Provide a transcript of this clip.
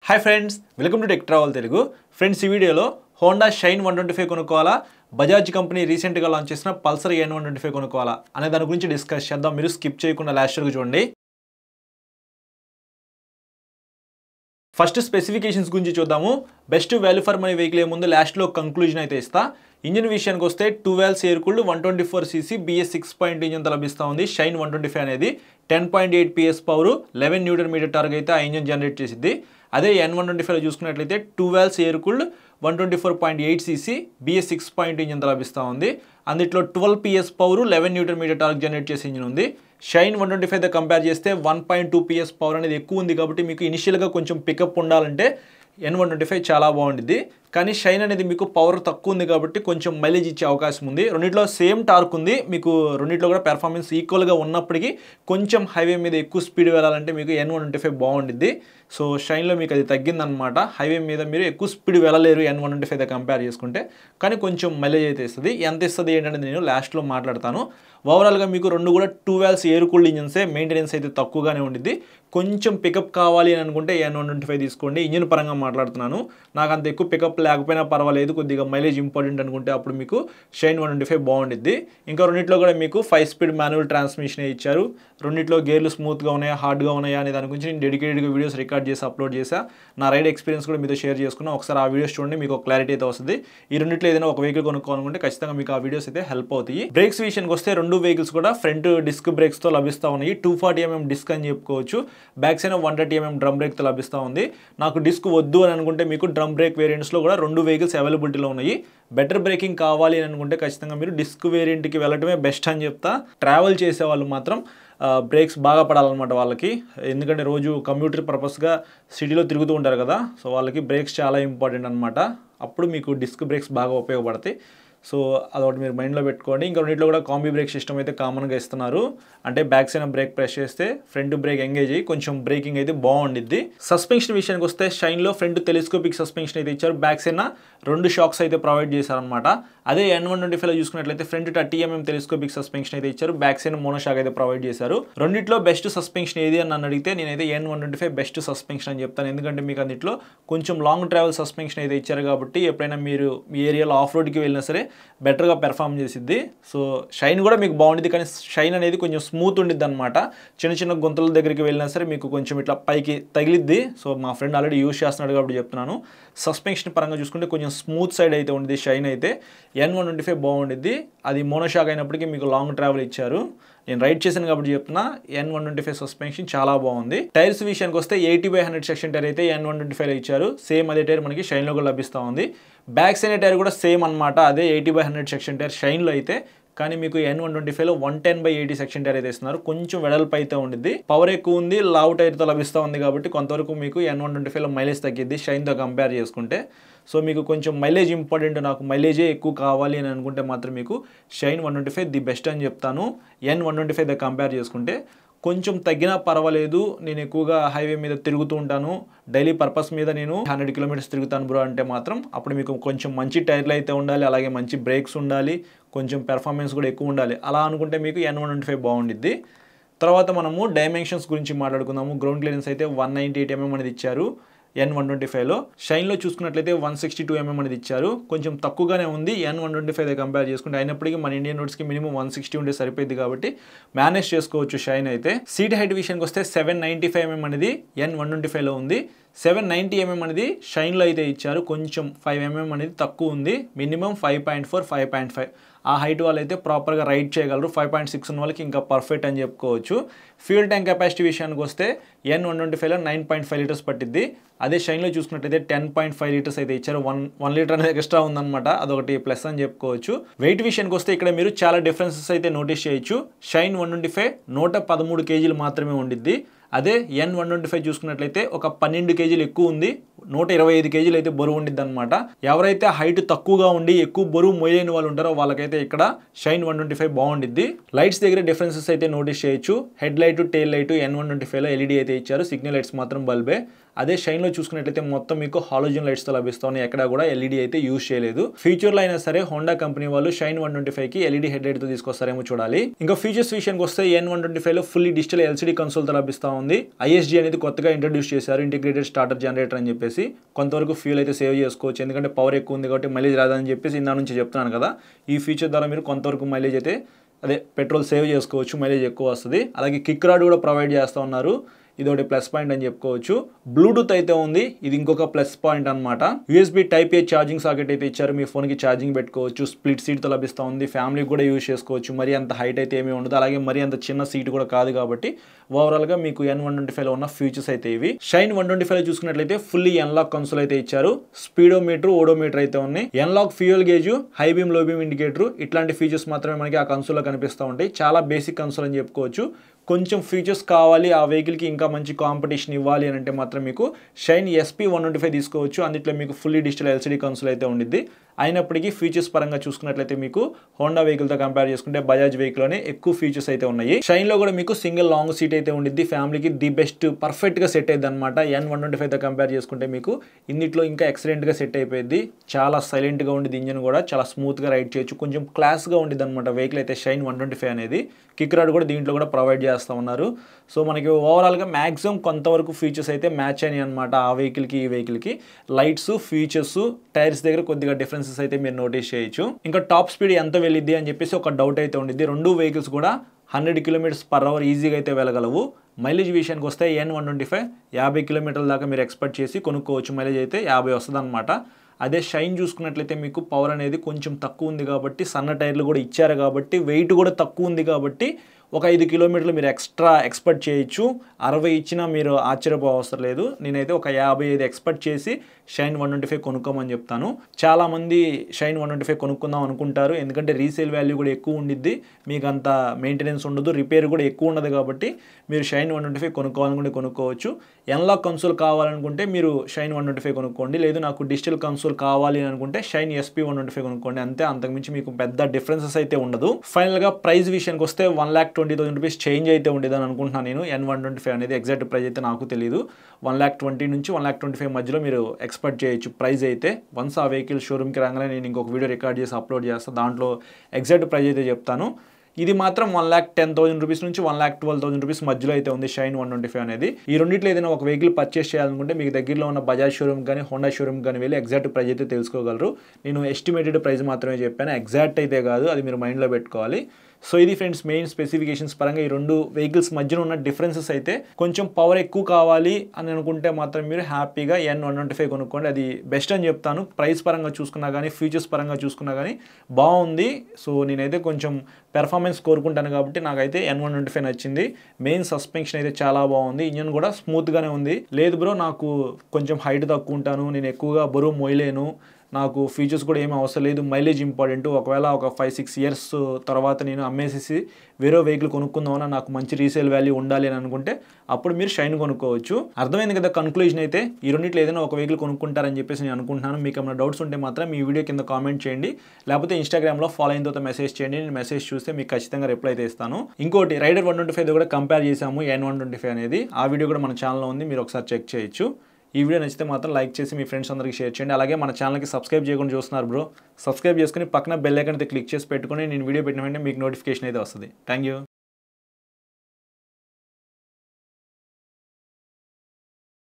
Hi friends, welcome to tech travel Telugu. Friends, ఈ వీడియోలో Honda shine 125 కొనుక్కోవాలా, Bajaj company రీసెంట్గా launch చేసిన పల్సర్ ఎన్ 125 కొనుక్కోవాలా అనే దాని గురించి డిస్కస్ చేద్దాం. మీరు స్కిప్ చేయకుండా లాస్ట్ వరకు చూడండి. ఫస్ట్ స్పెసిఫికేషన్స్ గురించి చూద్దాము. Best value for money vehicle ఏముందో లాస్ట్లో కంక్లూజన్ అయితే ఇస్తా. ఇంజిన్ విషయానికి వస్తే 12 ఎయిర్ కూల్డ్ 124cc BS 6 ఇంజిన్తో లభిస్తూ ఉంది. షైన్ 125 అనేది 10.8 PS పవర్ 11 Nm టార్క్ అయితే ఆ ఇంజిన్ జనరేట్ చేసింది. అదే N125లో చూసుకున్నట్లయితే 12 ఎయిర్ కూల్డ్ 124.8cc BS 6 ఇంజిన్తో లభిస్తూ ఉంది. అందులో 12 PS power 11 Nm torque generate చేసే ఇంజిన్ ఉంది. షైన్ 125తో కంపేర్ చేస్తే 1.2 PS పవర్ అనేది ఎక్కువ ఉంది. కాబట్టి మీకు ఇనిషియల్గా కొంచెం పికప్ ఉండాలంటే N125 చాలా బాగుంటుంది. కానీ షైన్ అనేది మీకు పవర్ తక్కువ ఉంది కాబట్టి కొంచెం మైలేజ్ ఇచ్చే అవకాశం ఉంది. రెండిట్లో సేమ్ టార్క్ ఉంది, మీకు రెండిట్లో కూడా పెర్ఫార్మెన్స్ ఈక్వల్గా ఉన్నప్పటికీ కొంచెం హైవే మీద ఎక్కువ స్పీడ్ వెళ్ళాలంటే మీకు N125 బాగుంటుంది. సో షైన్లో మీకు అది తగ్గిందనమాట. హైవే మీద మీరు ఎక్కువ స్పీడ్ వెళ్ళలేరు N125తో కంపేర్ చేసుకుంటే, కానీ కొంచెం మైలేజ్ అయితే ఇస్తుంది. ఎంత ఇస్తుంది ఏంటంటే నేను లాస్ట్లో మాట్లాడతాను. ఓవరాల్గా మీకు రెండు కూడా 12 ఎయిర్ కూల్డ్ ఇంజిన్సే, మెయింటెనెన్స్ అయితే తక్కువగానే ఉండిద్ది. కొంచెం పికప్ కావాలి అని అనుకుంటే N125 తీసుకోండి. ఇంజిన్ పరంగా మాట్లాడుతున్నాను. నాకు అంత ఎక్కువ పికప్ లేకపోయినా పర్వాలేదు, కొద్దిగా మైలేజ్ ఇంపార్టెంట్ అనుకుంటే అప్పుడు మీకు షైన్ 125 బాగుండిద్ది. ఇంకా రెండిట్లో కూడా మీకు 5 స్పీడ్ మాన్యువల్ ట్రాన్స్మిషన్ ఇచ్చారు. రెండిట్లో గేర్లు స్మూత్గా ఉన్నాయా, హార్డ్గా ఉన్నాయా అనే దాని గురించి నేను డెడికేటెడ్గా వీడియోస్ రికార్డ్ చేసి అప్లోడ్ చేశా. నా రైడ్ ఎక్స్పీరియన్స్ కూడా మీతో షేర్ చేసుకున్నా. ఒకసారి ఆ వీడియోస్ చూడండి, మీకు ఒక క్లారిటీ అయితే వస్తుంది. ఈ రెండిట్లో ఏదైనా ఒక వెహికల్ కొనుక్కోవాలనుకుంటే ఖచ్చితంగా మీకు ఆ వీడియోస్ అయితే హెల్ప్ అవుతాయి. బ్రేక్స్ విషయానికి వస్తే రెండు వెహికల్స్ కూడా ఫ్రంట్ డిస్క్ బ్రేక్స్తో లభిస్తూ ఉన్నాయి. 240mm డిస్క్ అని చెప్పుకోవచ్చు. బ్యాక్ సైడ్ 130mm డ్రమ్ బ్రేక్తో లభిస్తూ ఉంది. నాకు డిస్క్ వద్దు అని అనుకుంటే మీకు డ్రమ్ బ్రేక్ వేరియంట్స్లో కూడా రెండు వెహికల్స్ అవైలబిలిటీలో ఉన్నాయి. బెటర్ బ్రేకింగ్ కావాలి అని అనుకుంటే ఖచ్చితంగా మీరు డిస్క్ వేరియంట్కి వెళ్ళటమే బెస్ట్ అని చెప్తా. ట్రావెల్ చేసే వాళ్ళు మాత్రం బ్రేక్స్ బాగా పడాలన్నమాట వాళ్ళకి. ఎందుకంటే రోజు కమ్యూటర్ పర్పస్గా సిటీలో తిరుగుతూ ఉంటారు కదా, సో వాళ్ళకి బ్రేక్స్ చాలా ఇంపార్టెంట్ అనమాట. అప్పుడు మీకు డిస్క్ బ్రేక్స్ బాగా ఉపయోగపడతాయి. సో అదొకటి మీరు మైండ్లో పెట్టుకోండి. ఇంకా రెండింటిలో కూడా కాంబీ బ్రేక్ సిస్టమ్ అయితే కామన్గా ఇస్తున్నారు. అంటే బ్యాక్ సైడ్ బ్రేక్ ప్రెస్ చేస్తే ఫ్రంట్ బ్రేక్ ఎంగేజ్ అయ్యి కొంచెం బ్రేకింగ్ అయితే బాగుండిద్ది. సస్పెన్షన్ విషయానికి వస్తే షైన్లో ఫ్రంట్ టెలిస్కోపిక్ సస్పెన్షన్ అయితే ఇచ్చారు. బ్యాక్ సైడ్ 2 షాక్స్ అయితే ప్రొవైడ్ చేశారనమాట. అదే N125లో చూసుకున్నట్లయితే ఫ్రంట్ 30mm టెలిస్కోపిక్ సస్పెన్షన్ అయితే ఇచ్చారు. బ్యాక్ సైడ్ మోనో షాక్ అయితే ప్రొవైడ్ చేశారు. రెండిట్లో బెస్ట్ సస్పెన్షన్ ఏది అని నన్ను అడిగితే నేనైతే N125 బెస్ట్ సస్పెన్షన్ అని చెప్తాను. ఎందుకంటే మీకు అన్నిట్లో కొంచెం లాంగ్ ట్రావెల్ సస్పెన్షన్ అయితే ఇచ్చారు కాబట్టి ఎప్పుడైనా మీరు మీ ఏరియాలో ఆఫ్ రోడ్కి వెళ్ళినా సరే బెటర్గా పెర్ఫామ్ చేసిద్ది. సో షైన్ కూడా మీకు బాగుంటుంది, కానీ షైన్ అనేది కొంచెం స్మూత్ ఉండిద్ది అనమాట. చిన్న చిన్న గుంతల దగ్గరికి వెళ్ళినా సరే మీకు కొంచెం ఇట్లా పైకి తగిలిద్ది. సో మా ఫ్రెండ్ ఆల్రెడీ యూజ్ చేస్తున్నాడు కాబట్టి చెప్తున్నాను. సస్పెన్షన్ పరంగా చూసుకుంటే కొంచెం స్మూత్ సైడ్ అయితే ఉంది షైన్ అయితే. N125 బాగుండిద్ది. అది మోనోషాక్ అయినప్పటికీ మీకు లాంగ్ ట్రావెల్ ఇచ్చారు. నేను రైడ్ చేశాను కాబట్టి చెప్తున్నా, N125 సస్పెన్షన్ చాలా బాగుంది. టైర్స్ విషయానికి వస్తే 80/100 సెక్షన్ టైర్ అయితే N125లో ఇచ్చారు. సేమ్ అదే టైర్ మనకి షైన్లో కూడా లభిస్తూ ఉంది. బ్యాక్ సైడ్ టైర్ కూడా సేమ్ అనమాట, అదే 80/100 సెక్షన్ టైర్ షైన్లో అయితే. కానీ మీకు N125లో 110/80 సెక్షన్ టైర్ అయితే ఇస్తున్నారు. కొంచెం వెడల్పు అయితే ఉండిద్ది. పవర్ ఎక్కువ ఉంది, లావ్ టైర్తో లభిస్తూ ఉంది కాబట్టి కొంతవరకు మీకు N125లో మైలేజ్ తగ్గిద్ది షైన్తో కంపేర్ చేసుకుంటే. సో మీకు కొంచెం మైలేజ్ ఇంపార్టెంట్, నాకు మైలేజే ఎక్కువ కావాలి అని అనుకుంటే మాత్రం మీకు షైన్ 125 ది బెస్ట్ అని చెప్తాను. N125తో కంపేర్ చేసుకుంటే కొంచెం తగ్గినా పర్వాలేదు, నేను ఎక్కువగా హైవే మీద తిరుగుతూ ఉంటాను, డైలీ పర్పస్ మీద నేను 100 కిలోమీటర్స్ తిరుగుతాను బ్రో అంటే మాత్రం అప్పుడు మీకు కొంచెం మంచి టైర్లు అయితే ఉండాలి, అలాగే మంచి బ్రేక్స్ ఉండాలి, కొంచెం పెర్ఫార్మెన్స్ కూడా ఎక్కువ ఉండాలి. అలా అనుకుంటే మీకు N125 బాగుండిద్ది. తర్వాత మనము డైమెన్షన్స్ గురించి మాట్లాడుకుందాము. గ్రౌండ్ క్లియరెన్స్ అయితే 198mm అనేది ఇచ్చారు N125లో. షైన్లో చూసుకున్నట్లయితే 162mm అనేది ఇచ్చారు. కొంచెం తక్కువగానే ఉంది N125 కంపేర్ చేసుకుంటే. అయినప్పటికీ మన ఇండియన్ రోడ్స్కి మినిమం 160 ఉంటే సరిపోయింది కాబట్టి మేనేజ్ చేసుకోవచ్చు షైన్ అయితే. సీట్ హైట్ విషయానికి వస్తే 795mm అనేది N125లో ఉంది. 790mm అనేది షైన్లో అయితే ఇచ్చారు. కొంచెం 5mm అనేది తక్కువ ఉంది. మినిమం 5.4, 5.5 ఆ హైట్ వాళ్ళు అయితే ప్రాపర్గా రైడ్ చేయగలరు. 5.6 ఉన్న వాళ్ళకి ఇంకా పర్ఫెక్ట్ అని చెప్పుకోవచ్చు. ఫ్యూల్ ట్యాంక్ కెపాసిటీ విషయానికి వస్తే N125లో 9.5 లీటర్స్ పట్టిద్ది. అదే షైన్లో చూసుకున్నట్టయితే 10.5 లీటర్స్ అయితే ఇచ్చారు. 1 లీటర్ అనేది ఎక్స్ట్రా ఉందన్నమాట, అదొకటి ప్లస్ అని చెప్పుకోవచ్చు. వెయిట్ విషయానికి వస్తే ఇక్కడ మీరు చాలా డిఫరెన్సెస్ అయితే నోటీస్ చేయొచ్చు. షైన్ 125 113 kg మాత్రమే ఉండిద్ది. అదే N125 చూసుకున్నట్లయితే ఒక 12 kg ఎక్కువ ఉంది, 125 kg అయితే బరువు ఉండిద్ది అనమాట. ఎవరైతే హైట్ తక్కువగా ఉండి ఎక్కువ బరువు మోయలేని వాళ్ళు ఉంటారో వాళ్ళకైతే ఇక్కడ షైన్ 125 బాగుండిద్ది. లైట్స్ దగ్గర డిఫరెన్సెస్ అయితే నోటీస్ చేయొచ్చు. హెడ్ లైట్, టెయిల్ లైట్ N125లో LED అయితే ఇచ్చారు. సిగ్నల్ లైట్స్ మాత్రం బల్బే. అదే షైన్లో చూసుకున్నట్లయితే మొత్తం మీకు హాలోజన్ లైట్స్తో లభిస్తాయి, ఎక్కడ కూడా ఎల్ఈడి అయితే యూజ్ చేయలేదు. ఫ్యూచర్లో అయినా సరే హోండా కంపెనీ వాళ్ళు షైన్ 125కి ఎల్ఈడి హెడ్ లైట్తో తీసుకొస్తారేమో చూడాలి. ఇంకా ఫీచర్స్ విషయానికి వస్తే N125లో ఫుల్లీ డిజిటల్ ఎల్సీడీ కన్సోల్తో లభిస్తూ ఉంది. ఐఎస్జీ అనేది కొత్తగా ఇంట్రడ్యూస్ చేశారు, ఇంటిగ్రేటెడ్ స్టార్టర్ జనరేటర్ అని చెప్పేసి. కొంతవరకు ఫ్యూల్ అయితే సేవ్ చేసుకోవచ్చు, ఎందుకంటే పవర్ ఎక్కువ ఉంది కాబట్టి మైలేజ్ రాదని చెప్పేసి ఇందా నుంచి చెప్తున్నాను కదా. ఈ ఫీచర్ ద్వారా మీరు కొంతవరకు మైలేజ్ అయితే పెట్రోల్ సేవ్ చేసుకోవచ్చు, మైలేజ్ ఎక్కువ వస్తుంది. అలాగే కిక్ రాడ్ కూడా ప్రొవైడ్ చేస్తూ ఉన్నారు, ఇదొకటి ప్లస్ పాయింట్ అని చెప్పుకోవచ్చు. బ్లూటూత్ అయితే ఉంది, ఇది ఇంకొక ప్లస్ పాయింట్ అనమాట. యూఎస్బీ టైప్ ఏ ఛార్జింగ్ సాకెట్ అయితే ఇచ్చారు, మీ ఫోన్కి ఛార్జింగ్ పెట్టుకోవచ్చు. స్ప్లిట్ సీట్తో లభిస్తూ ఉంది, ఫ్యామిలీకి కూడా యూజ్ చేసుకోవచ్చు. మరీ అంత హైట్ అయితే ఏమీ ఉండదు, అలాగే మరీ అంత చిన్న సీట్ కూడా కాదు కాబట్టి ఓవరాల్గా మీకు N125లో ఉన్న ఫీచర్స్ అయితే ఇవి. షైన్ 125లో చూసుకున్నట్లయితే ఫుల్లీ ఎన్లాక్ కన్సోల్ అయితే ఇచ్చారు, స్పీడోమీటర్, ఓడోమీటర్ అయితే ఉన్నాయి. ఎన్లాక్ fuel gauge, high beam low beam indicator, ఇట్లాంటి ఫీచర్స్ మాత్రమే మనకి ఆ కన్సోల్లో కనిపిస్తూ ఉంటాయి. చాలా బేసిక్ కన్సోల్ అని చెప్పుకోవచ్చు. కొంచెం ఫీచర్స్ కావాలి, ఆ వెహికల్కి ఇంకా మంచి కాంపిటీషన్ ఇవ్వాలి అని అంటే మాత్రం మీకు షైన్ SP125 తీసుకోవచ్చు. అందులో మీకు ఫుల్లీ డిజిటల్ ఎల్సీడీ కన్సోల్ అయితే ఉండిద్ది. అయినప్పటికీ ఫీచర్స్ పరంగా చూసుకున్నట్లయితే మీకు హోండా వెహికల్తో కంపేర్ చేసుకుంటే బజాజ్ వెహికల్లోనే ఎక్కువ ఫీచర్స్ అయితే ఉన్నాయి. షైన్లో కూడా మీకు సింగిల్ లాంగ్ సీట్ అయితే ఉండిద్ది, ఫ్యామిలీకి ది బెస్ట్ పర్ఫెక్ట్గా సెట్ అయ్యింది అనమాట. N125తో కంపేర్ చేసుకుంటే మీకు ఇందులో ఇంకా ఎక్సలెంట్గా సెట్ అయిపోయింది. చాలా సైలెంట్గా ఉండిద్ది, ఇంజన్ కూడా చాలా స్మూత్గా రైడ్ చేయొచ్చు, కొంచెం క్లాస్గా ఉండిద్ది అనమాట వెహికల్ అయితే షైన్ 125 అనేది. కిక్ రాడ్ కూడా దీంట్లో కూడా ప్రొవైడ్ చేస్తూ ఉన్నారు. సో మనకి ఓవరాల్గా మ్యాక్సిమం కొంతవరకు ఫీచర్స్ అయితే మ్యాచ్ అయినాయి అనమాట ఆ వెహికల్కి ఈ వెహికల్కి. లైట్స్, ఫీచర్స్, టైర్స్ దగ్గర కొద్దిగా డిఫరెన్సెస్ అయితే మీరు నోటీస్ చేయొచ్చు. ఇంకా టాప్ స్పీడ్ ఎంత వెళ్ళిద్ది అని చెప్పేసి ఒక డౌట్ అయితే ఉండిద్ది. రెండు వెహికల్స్ కూడా 100 km/h ఈజీగా అయితే వెళ్ళగలవు. మైలేజ్ విషయానికి వస్తే N125 50 km దాకా మీరు ఎక్స్పెక్ట్ చేసి కొనుక్కోవచ్చు, మైలేజ్ అయితే 50 వస్తుంది అనమాట. అదే షైన్ చూసుకున్నట్లయితే మీకు పవర్ అనేది కొంచెం తక్కువ ఉంది కాబట్టి, సన్న టైర్లు కూడా ఇచ్చారు కాబట్టి, వెయిట్ కూడా తక్కువ ఉంది కాబట్టి ఒక 5 కిలోమీటర్లు మీరు ఎక్స్ట్రా ఎక్స్పెక్ట్ చేయొచ్చు. 60 ఇచ్చినా మీరు ఆశ్చర్యపోవసరం లేదు. నేనైతే ఒక 55 ఎక్స్పెక్ట్ చేసి షైన్ 125 కొనుక్కోమని చెప్తాను. చాలామంది షైన్ 125 కొనుక్కుందాం అనుకుంటారు, ఎందుకంటే రీసేల్ వాల్యూ కూడా ఎక్కువ ఉండిద్ది, మీకు అంత మెయింటెనెన్స్ ఉండదు, రిపేర్ కూడా ఎక్కువ ఉండదు కాబట్టి మీరు షైన్ 125 కొనుక్కోవాలనుకుంటే కొనుక్కోవచ్చు. ఎన్లాక్ కన్సోల్ కావాలనుకుంటే మీరు షైన్ 125 కొనుక్కోండి, లేదు నాకు డిజిటల్ కన్సోల్ కావాలి అనుకుంటే షైన్ SP125 కొనుక్కోండి. అంతే, అంతకుమించి మీకు పెద్ద డిఫరెన్సెస్ అయితే ఉండదు. ఫైనల్గా ప్రైస్ విషయానికి వస్తే 1,20,000 రూపీస్ చేంజ్ అయితే ఉండేదని అనుకుంటున్నాను నేను. N125 అనేది ఎగ్జాక్ట్ ప్రైస్ అయితే నాకు తెలియదు. 1,20,000 నుంచి 1,25,000 మధ్యలో మీరు ఎక్స్పెక్ట్ చేయొచ్చు ప్రైస్ అయితే. వన్స్ ఆ వెహికల్ షోరూమ్కి రాగానే నేను ఇంకొక వీడియో రికార్డ్ చేసి అప్లోడ్ చేస్తాను, దాంట్లో ఎగ్జాక్ట్ ప్రైస్ అయితే చెప్తాను. ఇది మాత్రం 1,10,000 రూపీస్ నుంచి 1,12,000 రూపీస్ మధ్యలో అయితే ఉంది షైన్ 125 అనేది. ఈ రెండిట్లో ఏదైనా ఒక వెహికల్ పర్చేస్ చేయాలనుకుంటే మీకు దగ్గరలో ఉన్న బజాజ్ షోరూమ్ కానీ హోండా షోరూమ్ కానీ వెళ్ళి ఎగ్జాక్ట్ ప్రైస్ అయితే తెలుసుకోగలరు. నేను ఎస్టిమేటెడ్ ప్రైస్ మాత్రమే చెప్పాను, ఎగ్జాక్ట్ అయితే కాదు, అది మీరు మైండ్లో పెట్టుకోవాలి. సో ఇది ఫ్రెండ్స్ మెయిన్ స్పెసిఫికేషన్స్ పరంగా ఈ రెండు వెహికల్స్ మధ్యన ఉన్న డిఫరెన్సెస్ అయితే. కొంచెం పవర్ ఎక్కువ కావాలి అని అనుకుంటే మాత్రం మీరు హ్యాపీగా N125 కొనుక్కోండి, అది బెస్ట్ అని చెప్తాను. ప్రైస్ పరంగా చూసుకున్నా కానీ, ఫీచర్స్ పరంగా చూసుకున్నా కానీ బాగుంది. సో నేనైతే కొంచెం పెర్ఫార్మెన్స్ కోరుకుంటాను కాబట్టి నాకైతే N125 నచ్చింది. మెయిన్ సస్పెన్షన్ అయితే చాలా బాగుంది, ఇంజన్ కూడా స్మూత్గానే ఉంది. లేదు బ్రో నాకు కొంచెం హైట్ తక్కువ ఉంటాను, నేను ఎక్కువగా బరువు మోయలేను, నాకు ఫీచర్స్ కూడా ఏమీ అవసరం లేదు, మైలేజ్ ఇంపార్టెంట్, ఒకవేళ ఒక 5-6 ఇయర్స్ తర్వాత నేను అమ్మేసేసి వేరే వెహికల్ కొనుక్కుందామన్నా నాకు మంచి రీసేల్ వాల్యూ ఉండాలి అని అనుకుంటే అప్పుడు మీరు షైన్ కొనుక్కోవచ్చు. అర్థమైంది కదా కన్క్లూజన్ అయితే. ఈ రెండిట్లో ఏదైనా ఒక వెహికల్ కొనుక్కుంటారని చెప్పేసి నేను అనుకుంటున్నాను. మీకు ఏమైనా డౌట్స్ ఉంటే మాత్రం ఈ వీడియో కింద కామెంట్ చేయండి, లేకపోతే ఇన్స్టాగ్రామ్లో ఫాలో అయిన తర్వాత మెసేజ్ చేయండి, నేను మెసేజ్ చూస్తే మీకు ఖచ్చితంగా రిప్లై అయితే ఇస్తాను. ఇంకోటి రైడర్ 125 కూడా కంపేర్ చేసాము N125 అనేది, ఆ వీడియో కూడా మన ఛానల్లో ఉంది, మీరు ఒకసారి చెక్ చేయొచ్చు. ఈ వీడియో నచ్చితే మాత్రం లైక్ చేసి మీ ఫ్రెండ్స్ అందరికీ షేర్ చేయండి. అలాగే మన ఛానల్కి సబ్స్క్రైబ్ చేయకుండా చూస్తున్నారు బ్రో, సబ్స్క్రైబ్ చేసుకుని పక్కన బెల్ ఐకాన్ అయితే క్లిక్ చేసి పెట్టుకుని నేను వీడియో పెట్టిన వెంటనే మీకు నోటిఫికేషన్ అయితే వస్తుంది. Thank you.